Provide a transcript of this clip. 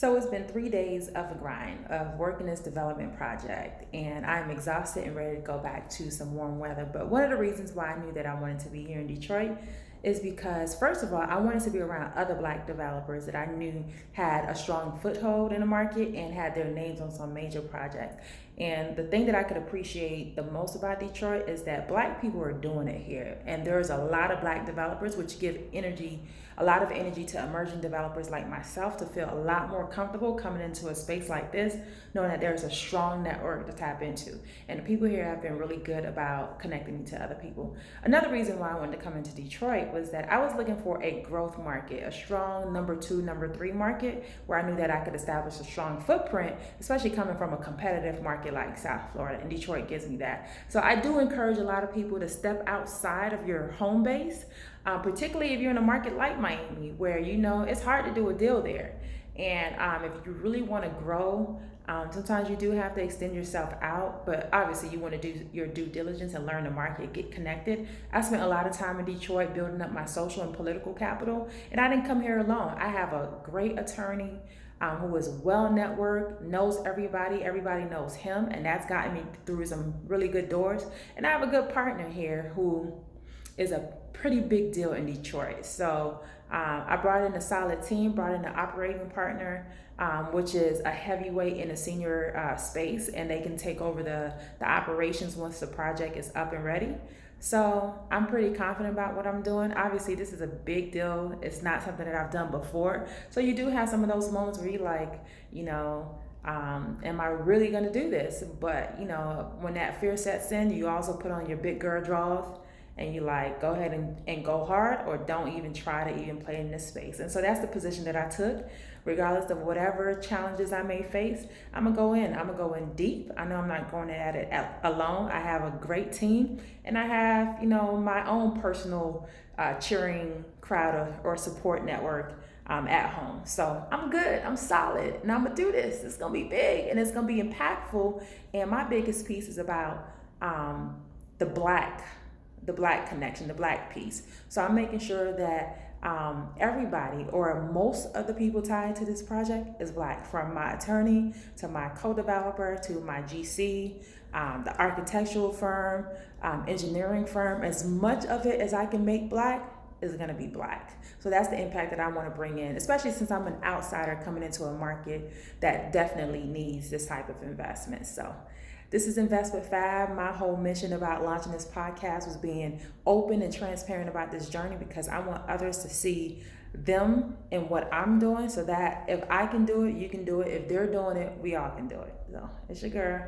So it's been 3 days of a grind of working this development project, and I'm exhausted and ready to go back to some warm weather. But one of the reasons why I knew that I wanted to be here in Detroit is because, first of all, I wanted to be around other black developers that I knew had a strong foothold in the market and had their names on some major projects. And the thing that I could appreciate the most about Detroit is that black people are doing it here. And there's a lot of black developers, which give a lot of energy to emerging developers like myself to feel a lot more comfortable coming into a space like this, knowing that there's a strong network to tap into. And the people here have been really good about connecting me to other people. Another reason why I wanted to come into Detroit was that I was looking for a growth market, a strong number two, number three market where I knew that I could establish a strong footprint, especially coming from a competitive market like South Florida, and Detroit gives me that. So I do encourage a lot of people to step outside of your home base, particularly if you're in a market like Miami, where it's hard to do a deal there. And if you really want to grow, sometimes you do have to extend yourself out, but obviously you want to do your due diligence and learn the market, get connected. I spent a lot of time in Detroit building up my social and political capital, and I didn't come here alone. I have a great attorney who is well networked, knows everybody knows him, and that's gotten me through some really good doors. And I have a good partner here who is a pretty big deal in Detroit. So I brought in a solid team, brought in an operating partner, which is a heavyweight in a senior space, and they can take over the operations once the project is up and ready. So I'm pretty confident about what I'm doing. Obviously, this is a big deal. It's not something that I've done before. So you do have some of those moments where you're like, am I really going to do this? But, when that fear sets in, you also put on your big girl drawers and you like, go ahead and go hard, or don't even try to even play in this space. And so that's the position that I took. Regardless of whatever challenges I may face, I'm gonna go in deep. I know I'm not going at it alone. I have a great team, and I have my own personal cheering crowd or support network at home. So I'm good, I'm solid, and I'm gonna do this. It's gonna be big and it's gonna be impactful. And my biggest piece is about the black connection, the black piece. So I'm making sure that everybody or most of the people tied to this project is black, from my attorney to my co-developer to my GC, the architectural firm, engineering firm. As much of it as I can make black is going to be black. So that's the impact that I want to bring in, especially since I'm an outsider coming into a market that definitely needs this type of investment. So this is Invest with Fab. My whole mission about launching this podcast was being open and transparent about this journey, because I want others to see them in what I'm doing, so that if I can do it, you can do it. If they're doing it, we all can do it. So it's your girl.